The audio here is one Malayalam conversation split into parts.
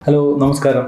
ഹലോ നമസ്കാരം.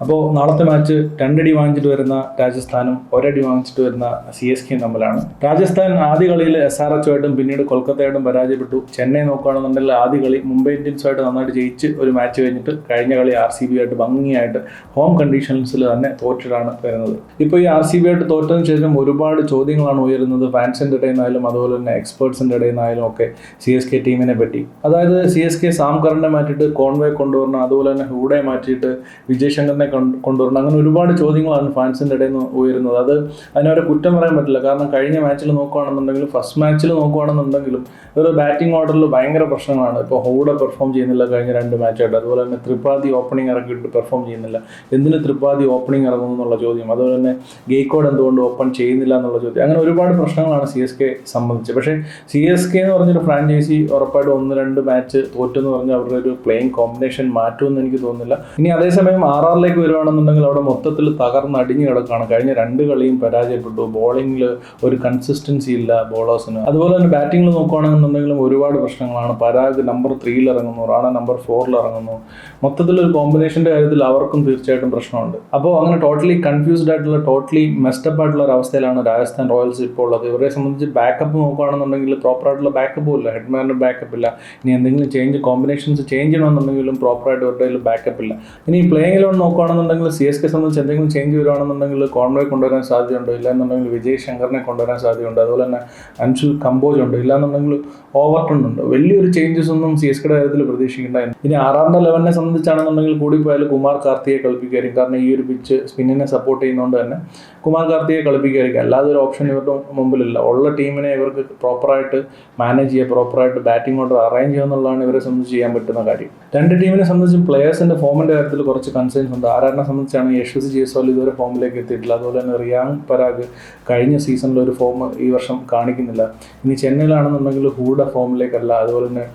അപ്പോൾ നാളത്തെ മാച്ച് 2 അടി വാങ്ങിച്ചിട്ട് വരുന്ന രാജസ്ഥാനും 1 അടി വാങ്ങിച്ചിട്ട് വരുന്ന CSK തമ്മിലാണ്. രാജസ്ഥാൻ ആദ്യ കളിയിൽ SRH ആയിട്ടും പിന്നീട് കൊൽക്കത്തയായിട്ടും പരാജയപ്പെട്ടു. ചെന്നൈ നോക്കുകയാണെന്നുണ്ടെങ്കിൽ ആദ്യ കളി മുംബൈ ഇന്ത്യൻസുമായിട്ട് നന്നായിട്ട് ജയിച്ച് ഒരു മാച്ച് കഴിഞ്ഞിട്ട് കഴിഞ്ഞ കളി RCB ആയിട്ട് ഭംഗിയായിട്ട് ഹോം കണ്ടീഷൻസിൽ തന്നെ തോറ്റിട്ടാണ് വരുന്നത്. ഇപ്പോൾ ഈ RCB ആയിട്ട് തോറ്റതിന് ശേഷം ഒരുപാട് ചോദ്യങ്ങളാണ് ഉയരുന്നത് ഫാൻസിൻ്റെ ഇടയിൽ നിന്നായാലും അതുപോലെ തന്നെ എക്സ്പേർട്സിൻ്റെ ഇടയിൽ നിന്നായാലും ഒക്കെ CSK ടീമിനെ പറ്റി. അതായത് CSK സാം കറിനെ മാറ്റിയിട്ട് കോൺവേ കൊണ്ടുവരണം, അതുപോലെ തന്നെ ഹൂഡെ മാറ്റിയിട്ട് വിജയ് ശങ്കറിനെ കൊണ്ടുവരണം. അങ്ങനെ ഒരുപാട് ചോദ്യങ്ങളാണ് ഫാൻസിൻ്റെ ഇടയിൽ നിന്ന് ഉയരുന്നത്. അതിനവരെ കുറ്റം പറയാൻ പറ്റില്ല. കാരണം കഴിഞ്ഞ മാച്ചിൽ നോക്കുകയാണെന്നുണ്ടെങ്കിലും ഫസ്റ്റ് മാച്ചിൽ നോക്കുകയാണെന്നുണ്ടെങ്കിലും ഒരു ബാറ്റിംഗ് ഓർഡറിൽ ഭയങ്കര പ്രശ്നങ്ങളാണ്. ഇപ്പോൾ ഹൂഡെ പെർഫോം ചെയ്യുന്നില്ല കഴിഞ്ഞ 2 മാച്ചായിട്ട്. അതുപോലെ തന്നെ ത്രിപാഠി ഓപ്പണിംഗ് ഇറക്കിയിട്ട് പെർഫോം ചെയ്യുന്നില്ല. എന്തിന് ത്രിപാഠി ഓപ്പണിംഗ് ഇറങ്ങുന്നു എന്നുള്ള ചോദ്യം, അതുപോലെ തന്നെ ഗെയ്ക്കോഡ് എന്തുകൊണ്ട് ഓപ്പൺ ചെയ്യുന്നില്ല എന്നുള്ള ചോദ്യം, അങ്ങനെ ഒരുപാട് പ്രശ്നങ്ങളാണ് CSK സംബന്ധിച്ച്. പക്ഷേ CSK എന്ന് പറഞ്ഞൊരു ഫ്രാഞ്ചൈസി ഉറപ്പായിട്ടും 1-2 മാച്ച് തോറ്റെന്ന് പറഞ്ഞാൽ അവരുടെ ഒരു പ്ലേയിങ് കോമ്പിനേഷൻ മാറ്റുമെന്ന് എനിക്ക് തോന്നുന്നില്ല. ഇനി അതേസമയം RRലേക്ക് വരുവാണെന്നുണ്ടെങ്കിൽ അവിടെ മൊത്തത്തിൽ തകർന്നടിഞ്ഞു കിടക്കുകയാണ്. കഴിഞ്ഞ 2 കളിയും പരാജയപ്പെട്ടു. ബോളിങ്ങിൽ ഒരു കൺസിസ്റ്റൻസി ഇല്ല ബോളേഴ്സിന്. അതുപോലെ തന്നെ ബാറ്റിങ്ങിൽ നോക്കുകയാണെന്നുണ്ടെങ്കിലും ഒരുപാട് പ്രശ്നങ്ങളാണ്. പരാഗ് നമ്പർ 3 ഇറങ്ങുന്നു, റാണ നമ്പർ 4 ഇറങ്ങുന്നു. മൊത്തത്തിലൊരു കോമ്പിനേഷൻ്റെ കാര്യത്തിൽ അവർക്കും തീർച്ചയായിട്ടും പ്രശ്നമുണ്ട്. അപ്പോൾ അങ്ങനെ ടോട്ടലി കൺഫ്യൂസ്ഡ് ആയിട്ടുള്ള ടോട്ടലി മെസ്റ്റപ്പ് ആയിട്ടുള്ള ഒരു അവസ്ഥയിലാണ് രാജസ്ഥാൻ റോയൽസ് ഇപ്പോൾ ഉള്ളത്. ഇവരെ സംബന്ധിച്ച് ബാക്കപ്പ് നോക്കുകയാണെന്നുണ്ടെങ്കിൽ പ്രോപ്പറായിട്ടുള്ള ബാക്കപ്പും ഇല്ല. ഹെഡ്മാൻ്റെ ബാക്കപ്പ് ഇല്ല. ഇനി എന്തെങ്കിലും കോമ്പിനേഷൻസ് ചേഞ്ച് ചെയ്യണമെന്നുണ്ടെങ്കിലും പ്രോപ്പറായിട്ട് ഇവരുടെ കയ്യിൽ ബാക്കപ്പ് ഇല്ല. ഇനി പ്ലേയിങ് ഇലവൻ നോക്കുകയാണെന്നുണ്ടെങ്കിൽ CSK സംബന്ധിച്ച് എന്തെങ്കിലും ചേഞ്ച് വരുവാണെന്നുണ്ടെങ്കിൽ കോൺവേ കൊണ്ടുവരാൻ സാധ്യതയുണ്ട്, ഇല്ലാന്നുണ്ടെങ്കിൽ വിജയ് ശങ്കറിനെ കൊണ്ടുവരാൻ സാധ്യതയുണ്ട്, അതുപോലെ തന്നെ അൻഷുൽ കമ്പോജ് ഉണ്ട്, ഇല്ലാന്നുണ്ടെങ്കിൽ ഓവർട്ടൺ ഉണ്ട്. വലിയൊരു ചേഞ്ചസ് ഒന്നും CSKയുടെ കാര്യത്തിൽ പ്രതീക്ഷിക്കേണ്ട. ഇനി ആറാറിൻ്റെ 11നെ സംബന്ധിച്ചാണെന്നുണ്ടെങ്കിൽ കൂടിപ്പോയാൽ കുമാർ കാർത്തിയെ കളിപ്പിക്കായിരിക്കും. കാരണം ഈ ഒരു പിച്ച് സ്പിന്നിനെ സപ്പോർട്ട് ചെയ്യുന്നതുകൊണ്ട് തന്നെ കുമാർ കാർത്തിയെ കളിപ്പിക്കായിരിക്കും. അല്ലാതെ ഒരു ഓപ്ഷൻ ഇവരുടെ മുമ്പിലില്ല. ഉള്ള ടീമിനെ ഇവർക്ക് പ്രോപ്പറായിട്ട് മാനേജ് ചെയ്യുക, പ്രോപ്പറായിട്ട് ബാറ്റിംഗ് ഓർഡർ അറേഞ്ച് ചെയ്യുക എന്നുള്ളതാണ് ഇവരെ സംബന്ധിച്ച് ചെയ്യാൻ പറ്റുന്ന കാര്യം. 2 ടീമിനെ സംബന്ധിച്ചും പ്ലെയേഴ്സിൻ്റെ ഫോമിൻ്റെ കാര്യത്തിൽ കുറച്ച് കൺസേൺസ് ഉണ്ട്. ആറാറിനെ സംബന്ധിച്ചാണ് യശസ്വി ജയ്സ്വാൾ ഇതുവരെ ഫോമിലേക്ക് എത്തിയിട്ടില്ല. അതുപോലെ തന്നെ റിയാങ് പരാഗ് കഴിഞ്ഞ സീസണിൽ ഒരു ഫോം ഈ വർഷം കാണിക്കുന്നില്ല. ഇനി ചെന്നൈയിലാണെന്നുണ്ടെങ്കിൽ ഹൂഡ ഫോമിലേക്കല്ല, അതുപോലെ തന്നെ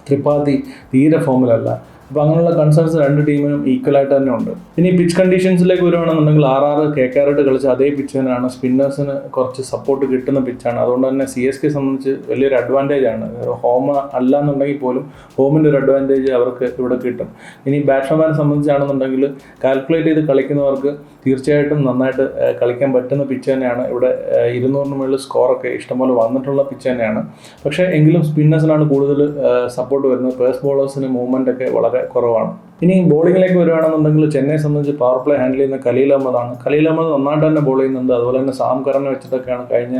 ത്രിപാഠി തീരെ ഫോമിലല്ല. അപ്പോൾ അങ്ങനെയുള്ള കൺസേൺസ് 2 ടീമിനും ഈക്വലായിട്ട് തന്നെ ഉണ്ട്. ഇനി പിച്ച് കണ്ടീഷൻസിലേക്ക് വരുവാണെന്നുണ്ടെങ്കിൽ RR KKR കളിച്ച അതേ പിച്ച് തന്നെയാണ്. സ്പിന്നേഴ്സിന് കുറച്ച് സപ്പോർട്ട് കിട്ടുന്ന പിച്ചാണ്. അതുകൊണ്ട് തന്നെ CSK സംബന്ധിച്ച് വലിയൊരു അഡ്വാൻറ്റേജ് ആണ്. ഹോം അല്ല എന്നുണ്ടെങ്കിൽ പോലും ഹോമിൻ്റെ ഒരു അഡ്വാൻറ്റേജ് അവർക്ക് ഇവിടെ കിട്ടും. ഇനി ബാറ്റ്സ്മാനെ സംബന്ധിച്ചാണെന്നുണ്ടെങ്കിൽ കാൽക്കുലേറ്റ് ചെയ്ത് കളിക്കുന്നവർക്ക് തീർച്ചയായിട്ടും നന്നായിട്ട് കളിക്കാൻ പറ്റുന്ന പിച്ച് തന്നെയാണ്. ഇവിടെ 200-ന് മുകളിൽ സ്കോറൊക്കെ ഇഷ്ടംപോലെ വന്നിട്ടുള്ള പിച്ച് തന്നെയാണ്. പക്ഷേ എങ്കിലും സ്പിന്നേഴ്സിനാണ് കൂടുതൽ സപ്പോർട്ട് വരുന്നത്. പേസ് ബോളേഴ്സിന് മൂവ്മെൻ്റ് ഒക്കെ വളരെ കുറവാണ്. ഇനി ബോളിങ്ങിലേക്ക് വരുവാണെന്നുണ്ടെങ്കിൽ ചെന്നൈയെ സംബന്ധിച്ച് പവർ പ്ലേ ഹാൻഡിൽ ചെയ്യുന്ന ഖലീൽ അഹമ്മദാണ്. ഖലീൽ അഹമ്മദ് നന്നായിട്ട് തന്നെ ബോൾ ചെയ്യുന്നുണ്ട്. അതുപോലെ തന്നെ സാം കറിനെ വെച്ചിട്ടൊക്കെയാണ് കഴിഞ്ഞ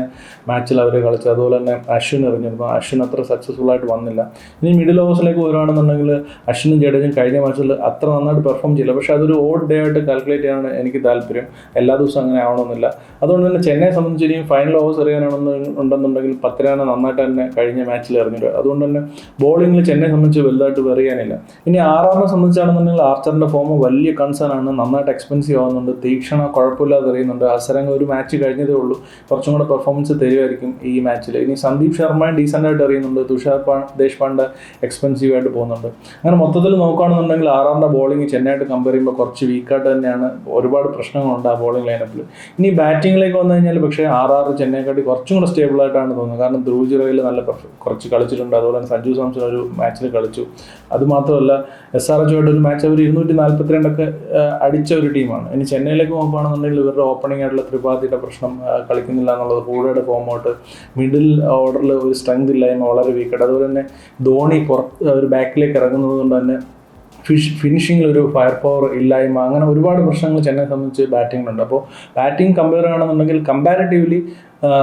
മാച്ചിൽ അവർ കളിച്ചത്. അതുപോലെ തന്നെ അശ്വിൻ എറിഞ്ഞിരുന്നു. അശ്വിൻ അത്ര സക്സസ്ഫുൾ ആയിട്ട് വന്നില്ല. ഇനി മിഡിൽ ഓവേഴ്സിലേക്ക് വരുവാണെന്നുണ്ടെങ്കിൽ അശ്വിനും ജഡേജയും കഴിഞ്ഞ മാച്ചിൽ അത്ര നന്നായിട്ട് പെർഫോം ചെയ്യില്ല. പക്ഷേ അതൊരു ഓഡ് ഡേ ആയിട്ട് കാൽക്കുലേറ്റ് ചെയ്യാനാണ് എനിക്ക് താല്പര്യം. എല്ലാ ദിവസവും അങ്ങനെ ആവണമെന്നില്ല. അതുകൊണ്ട് തന്നെ ചെന്നൈയെ സംബന്ധിച്ച് ഇനിയും ഫൈനൽ ഓവേഴ്സ് എറിയാനാണെന്നുണ്ടെന്നുണ്ടെങ്കിൽ 10 റൺ നന്നായിട്ട് തന്നെ കഴിഞ്ഞ മാച്ചിൽ എറിഞ്ഞിട്ട്. അതുകൊണ്ട് തന്നെ ബോളിങ്ങിൽ ചെന്നൈയെ സംബന്ധിച്ച് വലുതായിട്ട് വെറിയാനില്ല. ഇനി RRനെ സംബന്ധിച്ചാണെന്നുണ്ടെങ്കിൽ ആർച്ചറിൻ്റെ ഫോം വലിയ കൺസേൺ ആണ്. നന്നായിട്ട് എക്സ്പെൻസീവ് ആവുന്നുണ്ട്. തീക്ഷണ കുഴപ്പമില്ലാതെ എറിയുന്നുണ്ട്. അസരംഗ ഒരു മാച്ച് കഴിഞ്ഞതേ ഉള്ളൂ. കുറച്ചും കൂടെ പെർഫോമൻസ് തരുമായിരിക്കും ഈ മാച്ചിൽ. ഇനി സന്ദീപ് ശർമ്മയും ഡീസൻ്റായിട്ട് എറിയുന്നുണ്ട്. തുഷാർ ദേശ്പാണ്ഡെ എക്സ്പെൻസീവ് ആയിട്ട് പോകുന്നുണ്ട്. അങ്ങനെ മൊത്തത്തിൽ നോക്കുകയാണെന്നുണ്ടെങ്കിൽ RRൻ്റെ ബോളിംഗ് ചെന്നൈയായിട്ട് കമ്പയർ ചെയ്യുമ്പോൾ കുറച്ച് വീക്കായിട്ട് തന്നെയാണ്. ഒരുപാട് പ്രശ്നങ്ങളുണ്ട് ആ ബോളിംഗ് ലൈനപ്പിൽ. ഇനി ബാറ്റിങ്ങിലേക്ക് വന്നു കഴിഞ്ഞാൽ പക്ഷേ RR ചെന്നൈക്കാട്ടി കുറച്ചും കൂടെ സ്റ്റേബിളായിട്ടാണ് തോന്നുന്നത്. കാരണം ധ്രുവ് ജുറേൽ നല്ല കുറച്ച് കളിച്ചിട്ടുണ്ട്. അതുപോലെ തന്നെ സഞ്ജു സാംസൺ ഒരു മാച്ചിൽ കളിച്ചു. അതുമാത്രമല്ല SRH ഒരു മാച്ച് അവർ 242 അടിച്ച ഒരു ടീമാണ്. ഇനി ചെന്നൈയിലേക്ക് നോക്കുകയാണെന്നുണ്ടെങ്കിൽ ഇവരുടെ ഓപ്പണിംഗ് ആയിട്ടുള്ള ത്രിപാഠിയുടെ പ്രശ്നം കളിക്കുന്നില്ല എന്നുള്ളത്, ഹൂഡയുടെ ഫോമൗട്ട്, മിഡിൽ ഓർഡറിൽ ഒരു സ്ട്രെങ്ത് ഇല്ലായ്മ വളരെ വീക്കായിട്ട്, അതുപോലെ തന്നെ ധോണി ഒരു ബാക്കിലേക്ക് ഇറങ്ങുന്നത് കൊണ്ട് തന്നെ ഫിനിഷിങ്ങിൽ ഒരു ഫയർ പവർ ഇല്ലായ്മ, അങ്ങനെ ഒരുപാട് പ്രശ്നങ്ങൾ ചെന്നൈയെ സംബന്ധിച്ച് ബാറ്റിങ്ങിലുണ്ട്. അപ്പോൾ ബാറ്റിംഗ് കമ്പയർ ചെയ്യുകയാണെന്നുണ്ടെങ്കിൽ കമ്പാരിറ്റീവ്ലി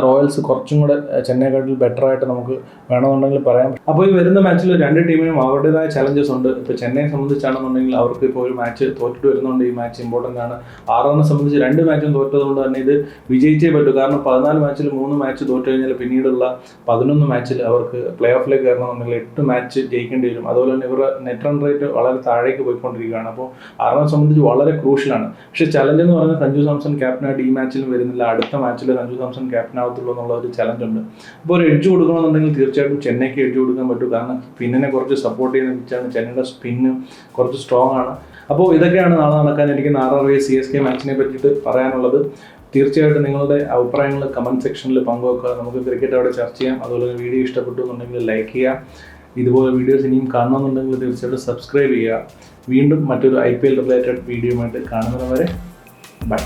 റോയൽസ് കുറച്ചും കൂടെ ചെന്നൈക്കാട്ടിൽ ബെറ്റർ ആയിട്ട് നമുക്ക് വേണമെന്നുണ്ടെങ്കിൽ പറയാം. അപ്പോൾ ഈ വരുന്ന മാച്ചിൽ 2 ടീമിനും അവരുടേതായ ചലഞ്ചസ് ഉണ്ട്. ഇപ്പോൾ ചെന്നൈയെ സംബന്ധിച്ചാണെന്നുണ്ടെങ്കിൽ അവർക്ക് ഇപ്പോൾ ഒരു മാച്ച് തോറ്റിട്ട് വരുന്നുണ്ട്. ഈ മാച്ച് ഇമ്പോർട്ടൻ്റ് ആണ്. RRനെ സംബന്ധിച്ച് 2 മാച്ചും തോറ്റതുകൊണ്ട് തന്നെ ഇത് വിജയിച്ചേ പറ്റൂ. കാരണം 14 മാച്ചിൽ 3 മാച്ച് തോറ്റു കഴിഞ്ഞാൽ പിന്നീടുള്ള 11 മാച്ചിൽ അവർക്ക് പ്ലേ ഓഫിലേക്ക് കയറണമെന്നുണ്ടെങ്കിൽ 8 മാച്ച് ജയിക്കേണ്ടി വരും. അതുപോലെ തന്നെ ഇവരുടെ നെറ്റ് റൺ റേറ്റ് വളരെ താഴേക്ക് പോയിക്കൊണ്ടിരിക്കുകയാണ്. അപ്പോൾ RRനെ സംബന്ധിച്ച് വളരെ ക്രൂഷ്യലാണ്. പക്ഷേ ചലഞ്ച് എന്ന് പറയുന്നത് സഞ്ജു സാംസൺ ക്യാപ്റ്റനായിട്ട് ഈ മാച്ചിലും വരുന്നില്ല. അടുത്ത മാച്ചിൽ സഞ്ജു സാംസൺ ക്യാപ്റ്റനാകത്തുള്ളൂ എന്നുള്ള ഒരു ചലഞ്ച് ഉണ്ട്. അപ്പോൾ ഒരു എഡ്ജ് കൊടുക്കണമെന്നുണ്ടെങ്കിൽ തീർച്ചയായിട്ടും ചെന്നൈക്ക് എഡ്ജ് കൊടുക്കാൻ പറ്റും. കാരണം സ്പിന്നിനെ കുറച്ച് സപ്പോർട്ട് ചെയ്യുന്ന പിച്ചാണ്. ചെന്നൈയുടെ സ്പിന്ന് കുറച്ച് സ്ട്രോങ് ആണ്. അപ്പോൾ ഇതൊക്കെയാണ് നാളെ നടക്കാനിരിക്കുന്ന RR CSK മാച്ചിനെ പറ്റിയിട്ട് പറയാനുള്ളത്. തീർച്ചയായിട്ടും നിങ്ങളുടെ അഭിപ്രായങ്ങൾ കമൻറ്റ് സെക്ഷനിൽ പങ്കുവെക്കുക. നമുക്ക് ക്രിക്കറ്റ് അവിടെ ചർച്ച ചെയ്യാം. അതുപോലെ വീഡിയോ ഇഷ്ടപ്പെട്ടു എന്നുണ്ടെങ്കിൽ ലൈക്ക് ചെയ്യുക. ഇതുപോലെ വീഡിയോസ് ഇനിയും കാണണമെന്നുണ്ടെങ്കിൽ തീർച്ചയായിട്ടും സബ്സ്ക്രൈബ് ചെയ്യുക. വീണ്ടും മറ്റൊരു IPL റിലേറ്റഡ് വീഡിയോയുമായിട്ട് കാണുന്നവരെ ബൈ.